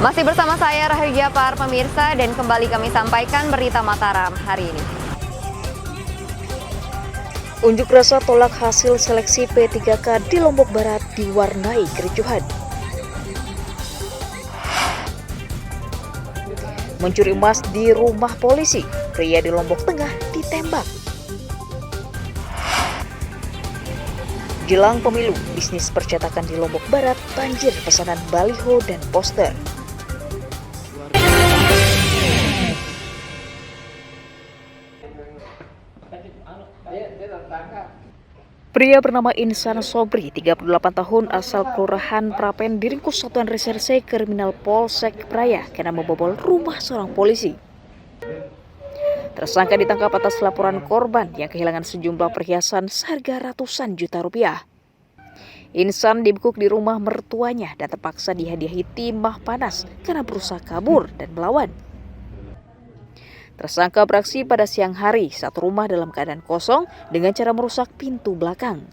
Masih bersama saya Rahayu Japar, pemirsa, dan kembali kami sampaikan berita Mataram hari ini. Unjuk rasa tolak hasil seleksi P3K di Lombok Barat diwarnai kericuhan. Mencuri emas di rumah polisi, pria di Lombok Tengah ditembak. Jelang pemilu, bisnis percetakan di Lombok Barat banjir pesanan baliho dan poster. Pria bernama Insan Sobri, 38 tahun, asal Kelurahan Prapen, diringkus Satuan Reserse Kriminal Polsek Praia karena membobol rumah seorang polisi. Tersangka ditangkap atas laporan korban yang kehilangan sejumlah perhiasan seharga ratusan juta rupiah. Insan dibekuk di rumah mertuanya dan terpaksa dihadiahi timah panas karena berusaha kabur dan melawan. Tersangka beraksi pada siang hari saat rumah dalam keadaan kosong dengan cara merusak pintu belakang.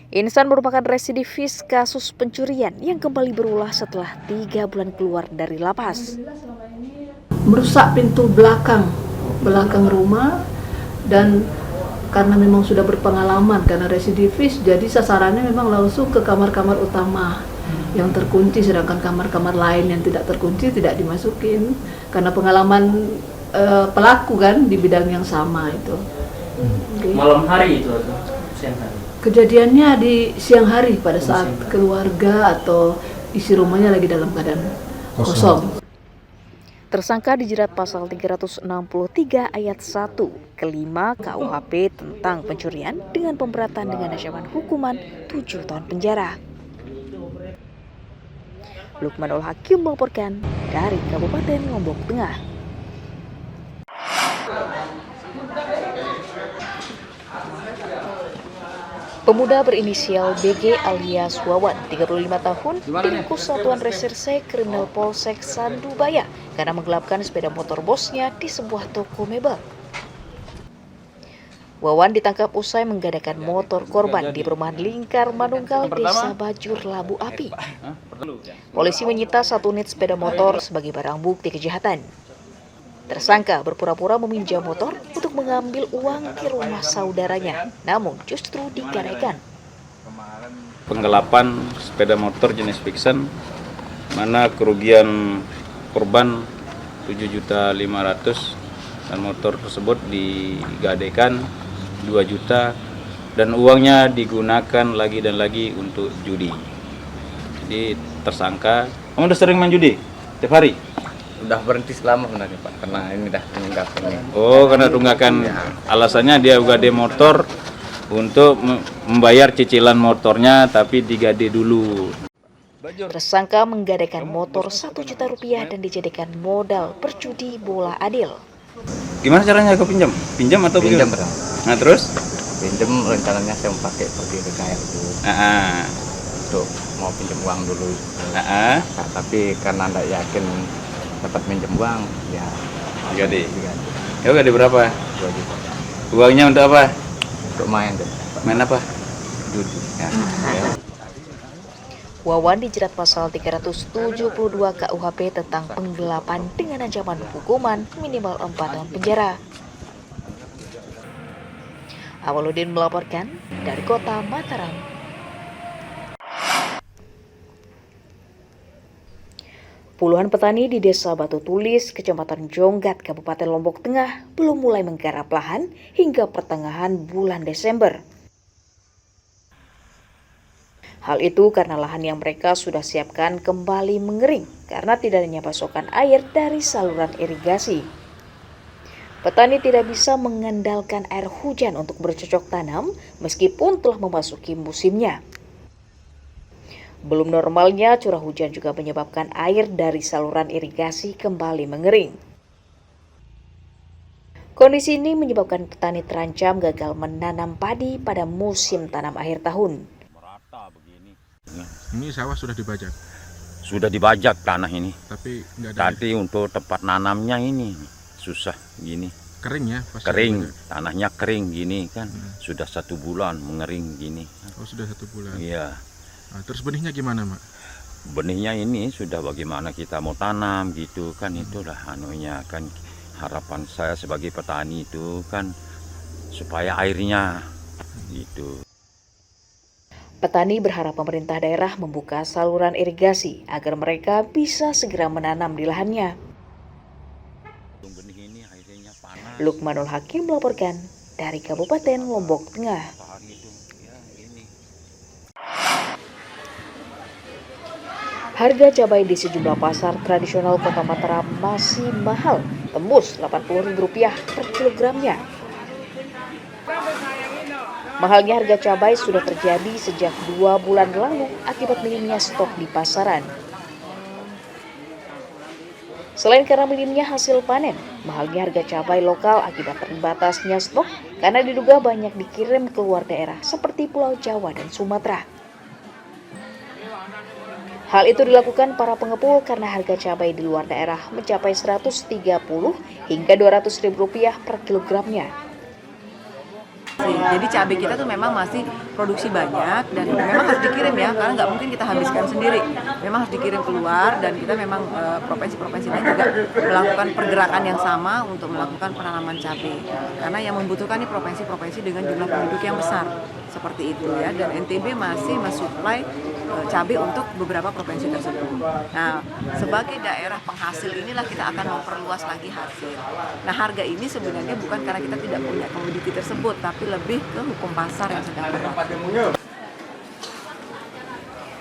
Insan merupakan residivis kasus pencurian yang kembali berulah setelah 3 bulan keluar dari lapas. Merusak pintu belakang rumah, dan karena memang sudah berpengalaman karena residivis, jadi sasarannya memang langsung ke kamar-kamar utama yang terkunci, sedangkan kamar-kamar lain yang tidak terkunci tidak dimasukin karena pengalaman pelaku kan di bidang yang sama itu. Okay. Malam hari itu atau siang hari? Kejadiannya di siang hari pada saat keluarga atau isi rumahnya lagi dalam keadaan kosong. Tersangka dijerat pasal 363 ayat 1 ke-5 KUHP tentang pencurian dengan pemberatan dengan ancaman hukuman 7 tahun penjara. Lukmanul Hakim melaporkan dari Kabupaten Lombok Tengah. Pemuda berinisial BG alias Wawan, 35 tahun, diringkus Satuan Reserse Kriminal Polsek Sandubaya karena menggelapkan sepeda motor bosnya di sebuah toko mebel. Wawan ditangkap usai menggadaikan motor korban di perumahan Lingkar Manunggal, Desa Bajur, Labu Api. Polisi menyita 1 unit sepeda motor sebagai barang bukti kejahatan. Tersangka berpura-pura meminjam motor untuk mengambil uang di rumah saudaranya, namun justru digadaikan. Penggelapan sepeda motor jenis Vixen, mana kerugian korban 7.500.000 dan motor tersebut digadaikan 2 juta dan uangnya digunakan lagi dan lagi untuk judi. Jadi tersangka, kamu udah sering main judi tiap hari? Udah berhenti selama sebenarnya Pak, karena ini dah tunggak ini. Oh, karena tunggakan ya. Alasannya dia gade motor untuk membayar cicilan motornya, tapi digade dulu. Tersangka menggadaikan motor 1 juta rupiah dan dijadikan modal berjudi bola adil. Gimana caranya kau pinjam? Pinjam atau pinjam? Nah terus? Pinjam rencananya saya mau pakai pergi ke KRU. Untuk mau pinjam uang dulu. Nah, tapi karena tidak yakin dapat minjem uang, ya digade. Ya gade berapa? 2 juta. Uangnya untuk apa? Untuk main. Main apa? Judi. Ya. Wawan dijerat pasal 372 KUHP tentang penggelapan dengan ancaman hukuman minimal 4 tahun penjara. Awaludin melaporkan dari kota Mataram. Puluhan petani di Desa Batu Tulis, Kecamatan Jonggat, Kabupaten Lombok Tengah belum mulai menggarap lahan hingga pertengahan bulan Desember. Hal itu karena lahan yang mereka sudah siapkan kembali mengering karena tidak adanya pasokan air dari saluran irigasi. Petani tidak bisa mengandalkan air hujan untuk bercocok tanam meskipun telah memasuki musimnya. Belum normalnya curah hujan juga menyebabkan air dari saluran irigasi kembali mengering. Kondisi ini menyebabkan petani terancam gagal menanam padi pada musim tanam akhir tahun. Ini sawah sudah dibajak? Sudah dibajak tanah ini. Tapi nggak ada. Tadi untuk tempat nanamnya ini susah gini. Kering ya? Kering, tanahnya kering gini kan. Sudah 1 bulan mengering gini. Oh sudah 1 bulan? Iya. Nah, terus benihnya gimana Mak? benihnya ini sudah bagaimana kita mau tanam gitu kan, itulah anunya kan, harapan saya sebagai petani itu kan supaya airnya gitu. Petani berharap pemerintah daerah membuka saluran irigasi agar mereka bisa segera menanam di lahannya. Benih ini airnya panas. Lukmanul Hakim melaporkan dari Kabupaten Lombok Tengah. Harga cabai di sejumlah pasar tradisional Kota Mataram masih mahal, tembus Rp80.000 per kilogramnya. Mahalnya harga cabai sudah terjadi sejak 2 bulan lalu akibat minimnya stok di pasaran. Selain karena minimnya hasil panen, mahalnya harga cabai lokal akibat terbatasnya stok karena diduga banyak dikirim ke luar daerah seperti Pulau Jawa dan Sumatera. Hal itu dilakukan para pengepul karena harga cabai di luar daerah mencapai Rp130 hingga Rp200.000 per kilogramnya. Jadi cabai kita tuh memang masih produksi banyak dan memang harus dikirim ya, karena nggak mungkin kita habiskan sendiri. Memang harus dikirim keluar dan kita memang provinsi-provinsi lain juga melakukan pergerakan yang sama untuk melakukan penanaman cabai. Karena yang membutuhkan ini provinsi-provinsi dengan jumlah penduduk yang besar seperti itu ya. Dan NTB masih mensuplai cabai untuk beberapa provinsi tersebut. Nah, sebagai daerah penghasil inilah kita akan memperluas lagi hasil. Nah, harga ini sebenarnya bukan karena kita tidak punya komoditi tersebut, tapi lebih ke hukum pasar yang sedang berlaku.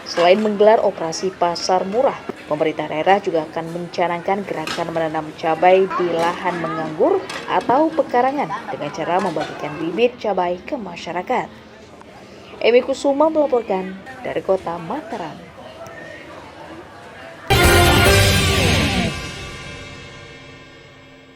Selain menggelar operasi pasar murah, pemerintah daerah juga akan mencanangkan gerakan menanam cabai di lahan menganggur atau pekarangan dengan cara membagikan bibit cabai ke masyarakat. Emi Kusuma melaporkan dari Kota Mataram.